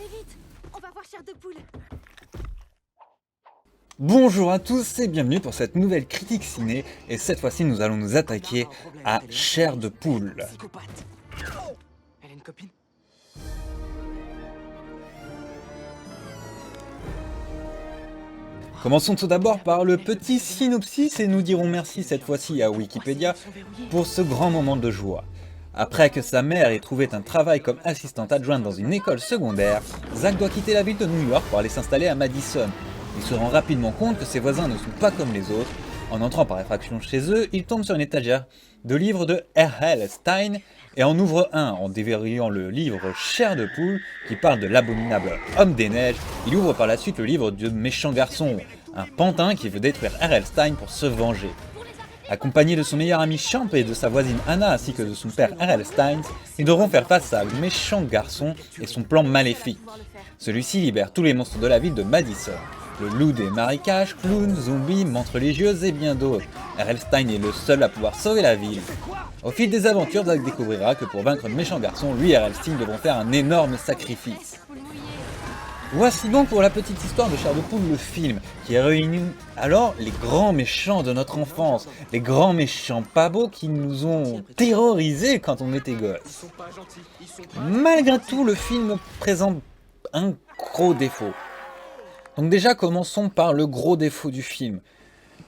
vite. On va voir Chair de Poule. Bonjour à tous et bienvenue pour cette nouvelle critique ciné, et cette fois-ci nous allons nous attaquer à Chair de Poule. Elle a une copine? Commençons tout d'abord par le petit synopsis et nous dirons merci cette fois-ci à Wikipédia pour ce grand moment de joie. Après que sa mère ait trouvé un travail comme assistante adjointe dans une école secondaire, Zack doit quitter la ville de New York pour aller s'installer à Madison. Il se rend rapidement compte que ses voisins ne sont pas comme les autres. En entrant par effraction chez eux, il tombe sur une étagère de livres de R.L. Stein et en ouvre un en déverrouillant le livre Chair de Poule qui parle de l'abominable Homme des Neiges. Il ouvre par la suite le livre de Méchant Garçon, un pantin qui veut détruire R.L. Stein pour se venger. Accompagné de son meilleur ami Champ et de sa voisine Anna ainsi que de son père R.L. Stein, ils devront faire face à Méchant Garçon et son plan maléfique. Celui-ci libère tous les monstres de la ville de Madison. Le loup des marécages, clowns, zombies, mantes religieuses et bien d'autres. R.L. Stein est le seul à pouvoir sauver la ville. Au fil des aventures, Zack découvrira que pour vaincre le méchant garçon, lui et R.L. Stein devront faire un énorme sacrifice. Voici donc pour la petite histoire de Chair de Poule, le film, qui réunit alors les grands méchants de notre enfance, les grands méchants pas beaux qui nous ont terrorisés quand on était gosses. Malgré tout, le film présente un gros défaut. Donc déjà, commençons par le gros défaut du film.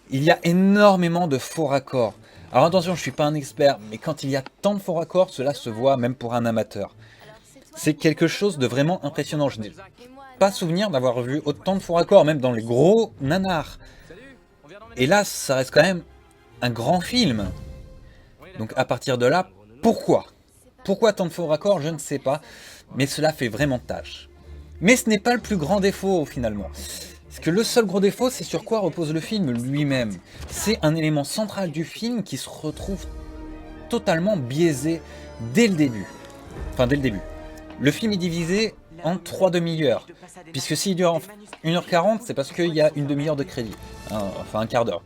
Il y a énormément de faux raccords. Alors attention, je suis pas un expert, mais quand il y a tant de faux raccords, cela se voit même pour un amateur. C'est quelque chose de vraiment impressionnant. Je n'ai pas souvenir d'avoir vu autant de faux raccords, même dans les gros nanars. Et là, ça reste quand même un grand film. Donc à partir de là, pourquoi tant de faux raccords, je ne sais pas, mais cela fait vraiment tâche. Mais ce n'est pas le plus grand défaut finalement. Parce que le seul gros défaut, c'est sur quoi repose le film lui-même. C'est un élément central du film qui se retrouve totalement biaisé dès le début. Enfin, dès le début. Le film est divisé en 3 demi-heures. Puisque s'il dure 1h40, c'est parce qu'il y a une demi-heure de crédit. Enfin, un quart d'heure.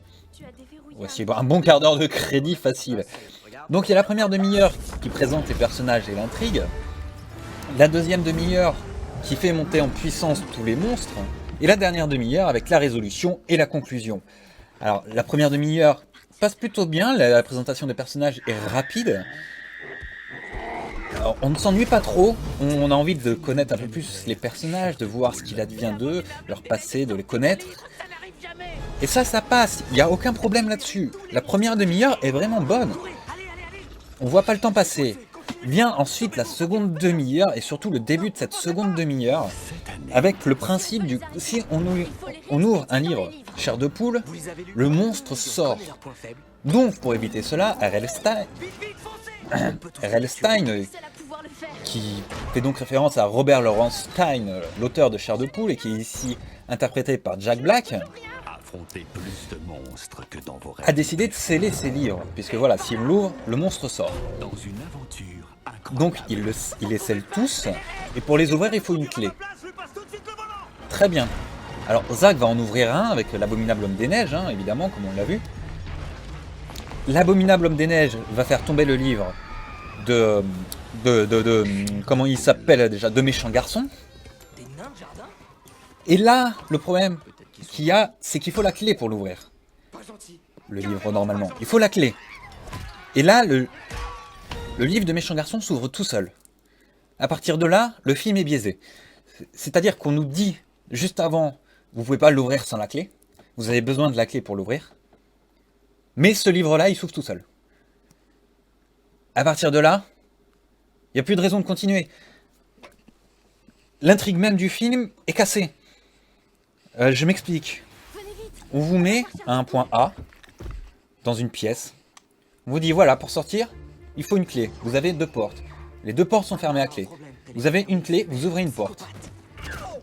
Voici un bon quart d'heure de crédit facile. Donc il y a la première demi-heure qui présente les personnages et l'intrigue. La deuxième demi-heure qui fait monter en puissance tous les monstres, et la dernière demi-heure avec la résolution et la conclusion. Alors, la première demi-heure passe plutôt bien, la présentation des personnages est rapide. Alors, on ne s'ennuie pas trop, on a envie de connaître un peu plus les personnages, de voir ce qu'il advient d'eux, leur passé, de les connaître. Et ça passe, il n'y a aucun problème là-dessus. La première demi-heure est vraiment bonne. On voit pas le temps passer. Vient ensuite la seconde demi-heure et surtout le début de cette seconde demi-heure avec le principe du si on ouvre un livre Chair de Poule, le monstre sort. Donc pour éviter cela, R.L. Stein, qui fait donc référence à Robert Lawrence Stein, l'auteur de Chair de Poule et qui est ici interprété par Jack Black, plus de monstres que dans vos rêves. a décidé de sceller ses livres, puisque voilà, s'il l'ouvre, le monstre sort. Dans une aventure incroyable. Donc il les scelle tous, et pour les ouvrir il faut une clé. Très bien. Alors Zack va en ouvrir un avec l'abominable Homme des Neiges, évidemment, comme on l'a vu. L'abominable Homme des Neiges va faire tomber le livre de comment il s'appelle déjà, de Méchant Garçon. Et là, le problème qu'il y a, c'est qu'il faut la clé pour l'ouvrir. Le livre normalement, il faut la clé. Et là, le livre de Méchant Garçon s'ouvre tout seul. À partir de là, le film est biaisé. C'est-à-dire qu'on nous dit juste avant, vous pouvez pas l'ouvrir sans la clé. Vous avez besoin de la clé pour l'ouvrir. Mais ce livre-là, il s'ouvre tout seul. À partir de là, il n'y a plus de raison de continuer. L'intrigue même du film est cassée. Je m'explique. On vous met à un point A, dans une pièce. On vous dit, voilà, pour sortir, il faut une clé. Vous avez 2 portes. Les 2 portes sont fermées à clé. Vous avez une clé, vous ouvrez une porte.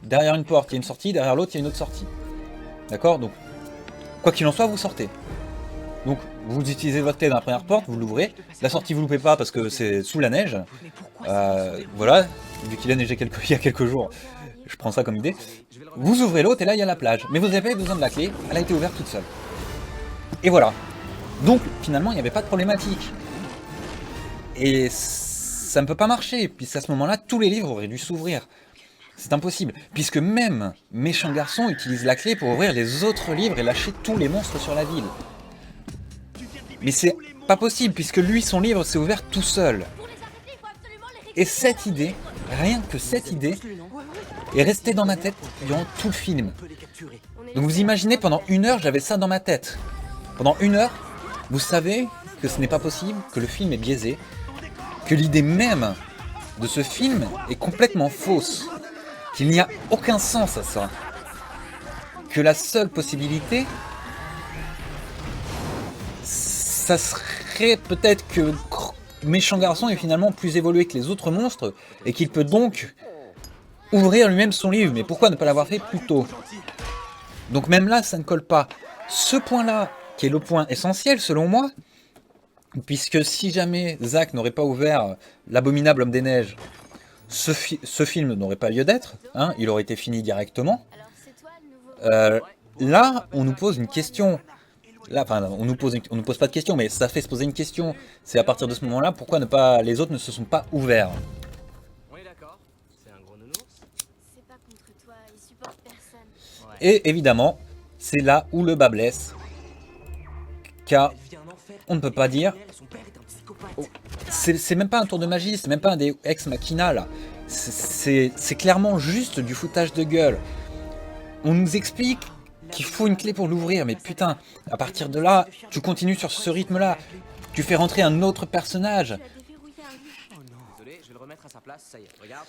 Derrière une porte, il y a une sortie, derrière l'autre, il y a une autre sortie. D'accord? Donc, quoi qu'il en soit, vous sortez. Donc, vous utilisez votre clé dans la première porte, vous l'ouvrez. La sortie, vous loupez pas parce que c'est sous la neige. Voilà, vu qu'il a neigé il y a quelques jours, je prends ça comme idée. Vous ouvrez l'autre et là, il y a la plage. Mais vous n'avez pas besoin de la clé, elle a été ouverte toute seule. Et voilà. Donc, finalement, il n'y avait pas de problématique. Et ça ne peut pas marcher, puisqu'à ce moment-là, tous les livres auraient dû s'ouvrir. C'est impossible, puisque même Méchant Garçon utilise la clé pour ouvrir les autres livres et lâcher tous les monstres sur la ville. Mais c'est pas possible, puisque lui, son livre s'est ouvert tout seul. Pour les arrêter, il faut absolument les récupérer. Et cette idée, rien que cette idée, est restée dans ma tête durant tout le film. On peut les capturer. On est Donc vous imaginez, pendant 1 heure, j'avais ça dans ma tête. Pendant 1 heure, vous savez que ce n'est pas possible, que le film est biaisé, que l'idée même de ce film est complètement fausse, qu'il n'y a aucun sens à ça, que la seule possibilité, ça serait peut-être que Méchant Garçon est finalement plus évolué que les autres monstres et qu'il peut donc ouvrir lui-même son livre. Mais pourquoi ne pas l'avoir fait plus tôt? Donc même là, ça ne colle pas. Ce point-là, qui est le point essentiel selon moi, puisque si jamais Zack n'aurait pas ouvert L'Abominable Homme des Neiges, ce film n'aurait pas lieu d'être, hein, il aurait été fini directement. Alors, c'est toi le nouveau. Là, on nous pose une question. Là, enfin, on nous pose pas de question, mais ça fait se poser une question. C'est à partir de ce moment-là, pourquoi les autres ne se sont pas ouverts? On est d'accord. C'est un gros nounours. C'est pas contre toi, il supporte personne. Et évidemment, c'est là où le bas blesse. Car Elle vit un enfer. on ne peut pas dire, Son père est un psychopathe. c'est même pas un tour de magie, c'est même pas un Deus Ex Machina là. C'est clairement juste du foutage de gueule. On nous explique qu'il faut une clé pour l'ouvrir, mais putain, à partir de là, tu continues sur ce rythme-là. Tu fais rentrer un autre personnage. Tu as déverrouillé un livre. Désolé, je vais le remettre à sa place. Ça y est, regarde.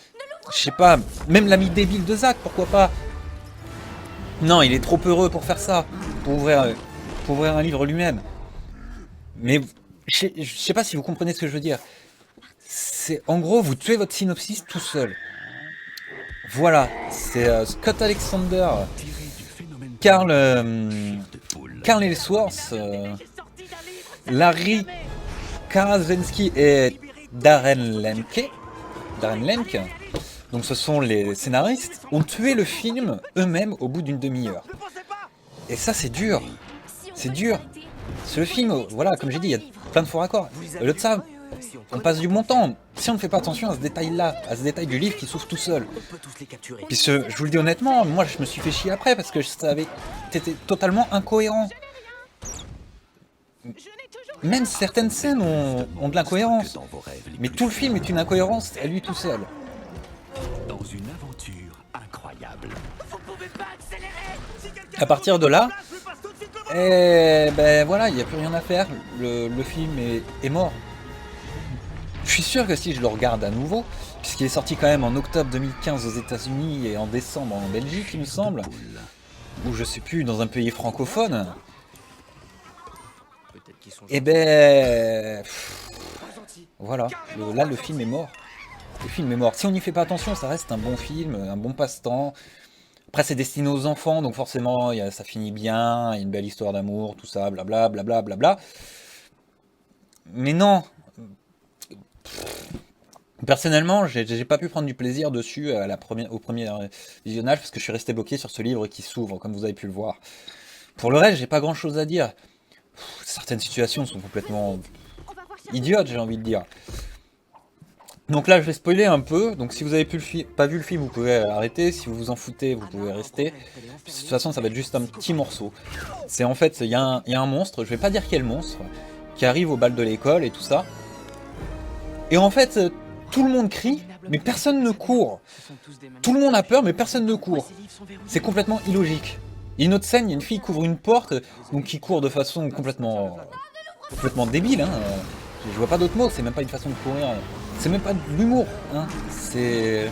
Je sais pas, même l'ami débile de Zack, pourquoi pas? Non, il est trop heureux pour faire ça, pour ouvrir un livre lui-même. Mais je sais pas si vous comprenez ce que je veux dire. C'est en gros, vous tuez votre synopsis tout seul. Voilà, c'est Scott Alexander, Tiré du phénomène Carl de poule. Ellsworth, Larry Karaszewski et Darren Lemke. Donc ce sont les scénaristes, ont tué le film eux-mêmes au bout d'une demi-heure. Et ça c'est dur. Si on C'est veut dur. les arrêter, C'est le film, voilà, comme j'ai dit, il y a plein de faux raccords. Au lieu de ça, Si on on passe du bon temps. Si on ne fait pas attention à ce détail-là, à ce détail du livre qui s'ouvre tout seul. on peut tous les capturer. Puis je vous le dis honnêtement, moi je me suis fait chier après parce que c'était totalement incohérent. Même certaines scènes ont de l'incohérence. Que dans vos rêves les Mais plus tout le film est une incohérence à lui tout seul. dans une aventure incroyable. À partir de là, ben voilà, il n'y a plus rien à faire. Le film est mort. Je suis sûr que si je le regarde à nouveau, puisqu'il est sorti quand même en octobre 2015 aux États-Unis et en décembre en Belgique, il me semble, ou je sais plus, dans un pays francophone, Peut-être qu'ils sont et ben voilà, là le film est mort. Le film est mort. Si on n'y fait pas attention, ça reste un bon film, un bon passe-temps. Après, c'est destiné aux enfants, donc forcément, ça finit bien, il y a une belle histoire d'amour, tout ça, blabla, blabla, blabla. Mais non. Personnellement, j'ai pas pu prendre du plaisir dessus au premier visionnage parce que je suis resté bloqué sur ce livre qui s'ouvre, comme vous avez pu le voir. Pour le reste, j'ai pas grand chose à dire. Certaines situations sont complètement on va voir chercher idiotes, j'ai envie de dire. Donc là, je vais spoiler un peu. Donc si vous avez pas vu le film, vous pouvez arrêter. Si vous vous en foutez, vous pouvez rester. De toute façon, ça va être juste un petit morceau. C'est en fait, il y a un monstre, je vais pas dire quel monstre, qui arrive au bal de l'école et tout ça. Et en fait, tout le monde crie, mais personne ne court. Tout le monde a peur, mais personne ne court. C'est complètement illogique. Il y a une autre scène, il y a une fille qui ouvre une porte, donc qui court de façon complètement débile. Hein. Je vois pas d'autres mots, c'est même pas une façon de courir. C'est même pas de l'humour. Hein. C'est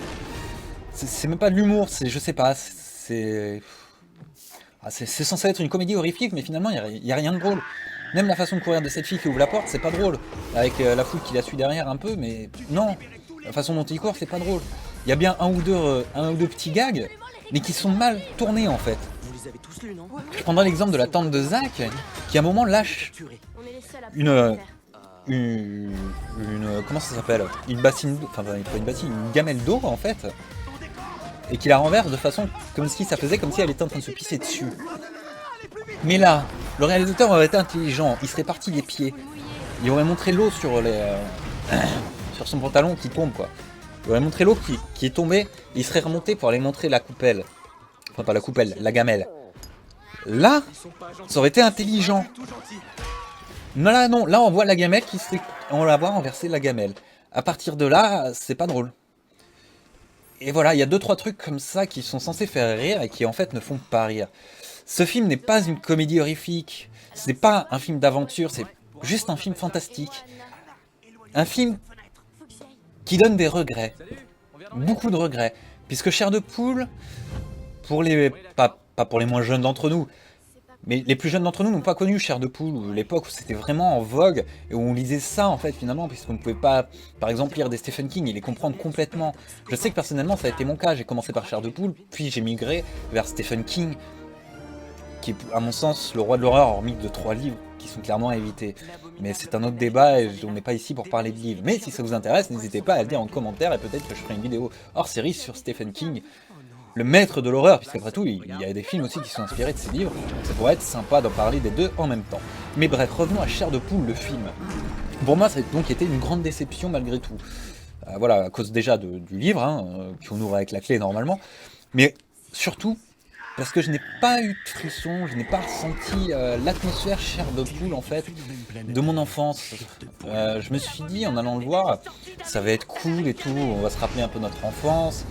même pas de l'humour, je sais pas, c'est censé être une comédie horrifique, mais finalement, il y a rien de drôle. Même la façon de courir de cette fille qui ouvre la porte, c'est pas drôle. Avec la foule qui la suit derrière un peu, mais non. La façon dont il court, c'est pas drôle. Il y a bien un ou deux petits gags, mais qui sont mal tournés en fait. Vous les avez tous lus, non? Je prendrai l'exemple de la tante de Zack, qui à un moment lâche Capturés. On est les seuls à une comment ça s'appelle? Une bassine, enfin pas une bassine, une gamelle d'eau en fait, et qui la renverse de façon comme si ça faisait comme si elle était en train de se pisser dessus. Mais là, le réalisateur aurait été intelligent, il serait parti des pieds, il aurait montré l'eau sur sur son pantalon qui tombe quoi. Il aurait montré l'eau qui est tombée il serait remonté pour aller montrer la coupelle. Enfin, pas la coupelle, la gamelle. Là, ça aurait été intelligent. Non, là, non. Là, on voit la gamelle qui serait... On la voit renverser la gamelle. À partir de là, c'est pas drôle. Et voilà, il y a 2-3 trucs comme ça qui sont censés faire rire et qui en fait ne font pas rire. Ce film n'est pas une comédie horrifique. C'est pas un film d'aventure, c'est juste un film fantastique. Un film Faut que j'y aille. qui donne des regrets. Beaucoup de regrets. Puisque Chair de Poule, pour les... pas pour les moins jeunes d'entre nous, C'est pas mais les plus jeunes d'entre nous n'ont pas connu Chair de Poule, ou l'époque où c'était vraiment en vogue, et où on lisait ça en fait finalement, puisqu'on ne pouvait pas, par exemple, lire des Stephen King et les comprendre complètement. Je sais que personnellement ça a été mon cas, j'ai commencé par Chair de Poule, puis j'ai migré vers Stephen King, qui est à mon sens le roi de l'horreur, hormis de 3 livres qui sont clairement à éviter. Mais c'est un autre débat et on n'est pas ici pour parler de livres. Mais si ça vous intéresse, n'hésitez pas à le dire en commentaire et peut-être que je ferai une vidéo hors série sur Stephen King, le maître de l'horreur, puisqu'après tout, il y a des films aussi qui sont inspirés de ses livres, donc ça pourrait être sympa d'en parler des deux en même temps. Mais bref, revenons à Chair de Poule, le film. Pour moi, ça a donc été une grande déception malgré tout. Voilà, à cause déjà du livre, qu'on ouvre avec la clé normalement, mais surtout parce que je n'ai pas eu de frisson, je n'ai pas ressenti l'atmosphère Chair de Poule en fait, de mon enfance. Je me suis dit en allant le voir, ça va être cool et tout, on va se rappeler un peu notre enfance,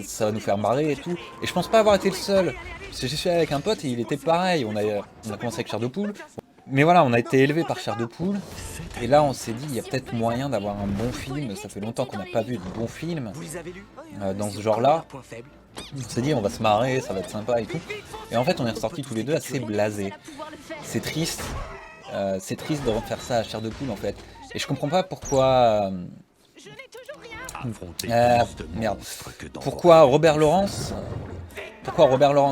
ça va nous faire marrer et tout. Et je pense pas avoir été le seul, parce que j'y suis allé avec un pote et il était pareil, on a commencé avec Chair de Poule. Mais voilà, on a été élevé par Chair de Poule, et là on s'est dit, il y a peut-être moyen d'avoir un bon film, ça fait longtemps qu'on n'a pas vu de bons films Vous les avez lus dans ce genre-là. Point faible. On s'est dit, on va se marrer, ça va être sympa et tout. Et en fait, on est ressortis tous les deux assez blasés. C'est triste de refaire ça à Chair de Poule en fait. Et je comprends pas pourquoi... Affronter merde. monstre que dans Pourquoi Robert Lawrence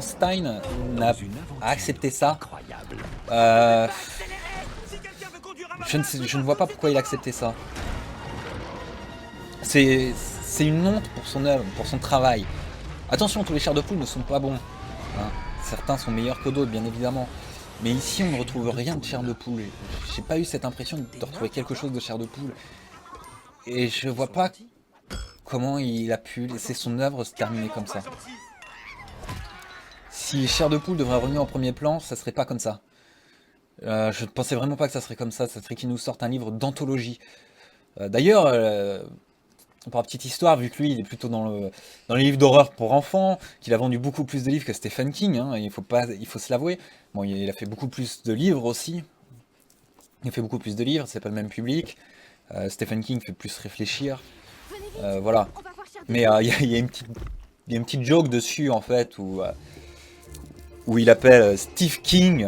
Stein n'a une aventure accepté ça. incroyable. Je ne vois pas pourquoi il a accepté ça. C'est une honte pour son œuvre, pour son travail. Attention, tous les Chairs de Poule ne sont pas bons. Hein. Certains sont meilleurs que d'autres, bien évidemment. Mais ici, on ne retrouve rien de Chair de Poule. J'ai pas eu cette impression de retrouver quelque chose de Chair de Poule. Et je vois pas comment il a pu laisser son œuvre se terminer comme ça. Si Chair de Poule devrait revenir en premier plan, ça serait pas comme ça. Je ne pensais vraiment pas que ça serait comme ça serait qu'il nous sorte un livre d'anthologie. D'ailleurs, pour la petite histoire, vu que lui il est plutôt dans les livres d'horreur pour enfants, qu'il a vendu beaucoup plus de livres que Stephen King, hein, il faut se l'avouer. Bon, il a fait beaucoup plus de livres aussi. Il fait beaucoup plus de livres, c'est pas le même public. Stephen King fait plus réfléchir. Voilà. On va voir Chair de Mais il y a une petite joke dessus en fait où il appelle Steve King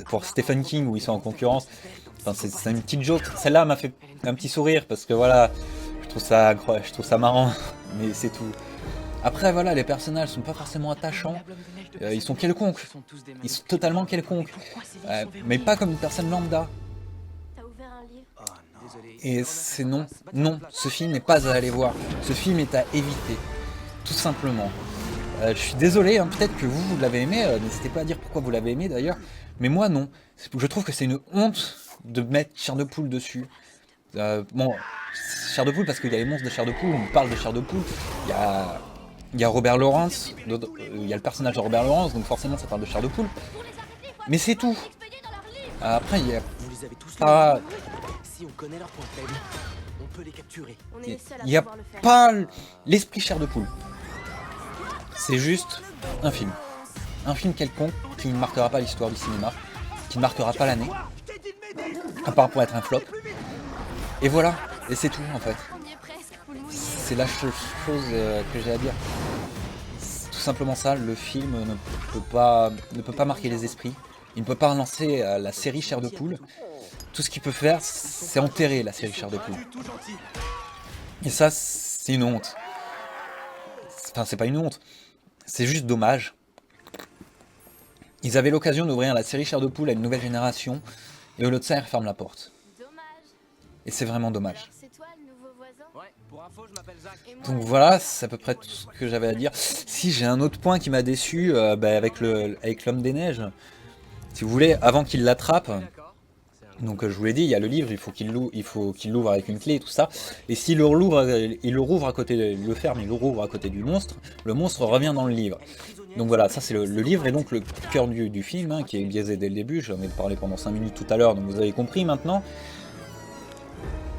pour Stephen King, où ils sont en concurrence. Enfin, c'est une petite joke. Celle-là m'a fait un petit sourire parce que voilà, je trouve ça incroyable, je trouve ça marrant, mais c'est tout. Après voilà, les personnages sont pas forcément attachants, ils sont quelconques, ils sont totalement quelconques, mais pas comme une personne lambda. T'as ouvert un livre. Désolé. Et c'est non, ce film n'est pas à aller voir, ce film est à éviter, tout simplement. Je suis désolé, hein, peut-être que vous l'avez aimé, n'hésitez pas à dire pourquoi vous l'avez aimé d'ailleurs, mais moi non. Je trouve que c'est une honte de mettre Chair de Poule dessus. Bon, Chair de Poule parce qu'il y a les monstres de Chair de Poule, on parle de Chair de Poule, il y a Robert Lawrence, il y a le personnage de Robert Lawrence, donc forcément ça parle de Chair de Poule, mais c'est tout. Après il y a Vous les avez tous lus pas... Si on connaît leur point faible, on peut les capturer. On est les seuls à Il n'y a pouvoir le faire. pas l'esprit Chair de Poule. C'est juste un film. Un film quelconque qui ne marquera pas l'histoire du cinéma, qui ne marquera pas l'année, à part pour être un flop. Et voilà, et c'est tout en fait. On y est presque, faut le mouiller. C'est la chose que j'ai à dire. C'est tout simplement ça, le film ne peut pas marquer les esprits. Il ne peut pas relancer la série Chair de Poule. Tout ce qu'il peut faire, c'est enterrer la série Chair de Poule. Et ça, c'est une honte. Enfin, c'est pas une honte. C'est juste dommage. Ils avaient l'occasion d'ouvrir la série Chair de Poule à une nouvelle génération, et au lieu de ça, ils referment la porte. Dommage. Et c'est vraiment dommage. Alors c'est toi le nouveau voisin? Ouais, pour info, je m'appelle Zach. Et moi, Donc voilà, c'est à peu près tout ce que j'avais à dire. Si, j'ai un autre point qui m'a déçu avec l'homme des neiges. Si vous voulez, avant qu'il l'attrape, D'accord. C'est un Donc je vous l'ai dit, il y a le livre, il faut qu'il l'ouvre avec une clé et tout ça. Et s'il il le rouvre à côté, il le ferme, il le rouvre à côté du monstre, le monstre revient dans le livre. Donc voilà, ça c'est le livre et donc le cœur du film, hein, qui est biaisé dès le début. J'en ai parlé pendant 5 minutes tout à l'heure, donc vous avez compris maintenant.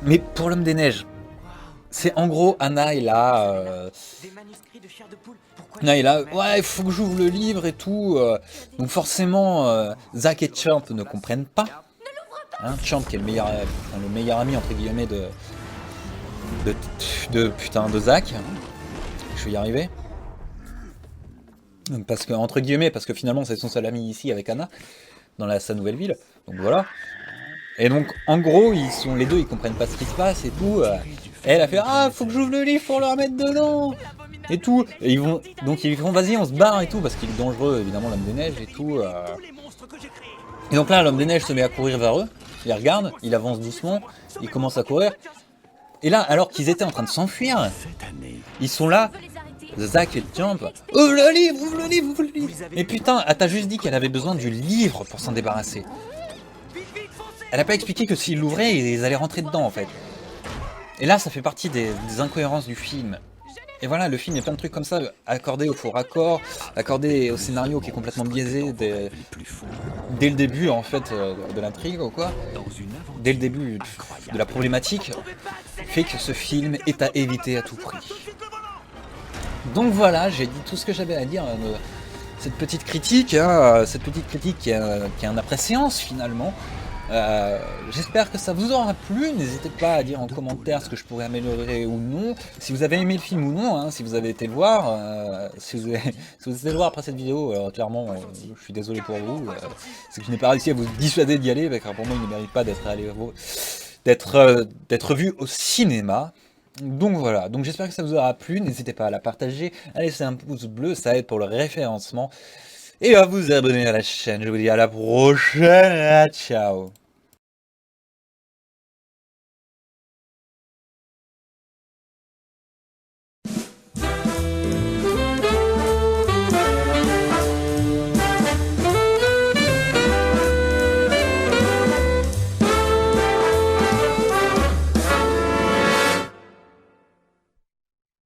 Mais pour l'homme des neiges, c'est en gros, Anna est là, Des manuscrits de chair de poule. Pourquoi Là, il a, tu- ouais, il faut que j'ouvre le livre et tout. Donc forcément, Zack et Champ ne comprennent pas. Hein, Champ qui est le meilleur ami entre guillemets de Zack. Je vais y arriver. Parce que entre guillemets, parce que finalement c'est son seul ami ici avec Anna dans sa nouvelle ville. Donc voilà. Et donc en gros les deux ils comprennent pas ce qui se passe et tout. Et elle a fait faut que j'ouvre le livre pour le remettre dedans et tout. Et donc ils font vas-y on se barre et tout parce qu'il est dangereux évidemment l'homme des neiges et tout. Et donc là l'homme des neiges se met à courir vers eux. Il les regarde, il avance doucement, il commence à courir. Et là alors qu'ils étaient en train de s'enfuir, Cette année, ils sont là. On veut les arrêter. Zack et Champ, ouvre le livre, ouvre le livre, ouvre le livre. Mais putain, elle t'a juste dit qu'elle avait besoin du livre pour s'en débarrasser. Elle a pas expliqué que s'ils l'ouvraient, ils allaient rentrer dedans en fait. Et là, ça fait partie des incohérences du film. Et voilà, le film, il y a plein de trucs comme ça, accordés au faux raccord, accordés au scénario qui est complètement biaisé les plus fous, dès le début en fait de l'intrigue ou quoi. dans une aventure Dès le début de la problématique, fait que ce film est à éviter à tout prix. Donc voilà, j'ai dit tout ce que j'avais à dire. Cette petite critique, hein, qui est un après-séance finalement. J'espère que ça vous aura plu. N'hésitez pas à dire en commentaire ce que je pourrais améliorer ou non. Si vous avez aimé le film ou non, hein, si vous avez été le voir. Si vous avez été le voir après cette vidéo, clairement, je suis désolé pour vous. C'est que je n'ai pas réussi à vous dissuader d'y aller, car pour moi, il ne mérite pas d'être vu au cinéma. Donc voilà, donc j'espère que ça vous aura plu, n'hésitez pas à la partager, à laisser un pouce bleu, ça aide pour le référencement, et à vous abonner à la chaîne, je vous dis à la prochaine, ciao.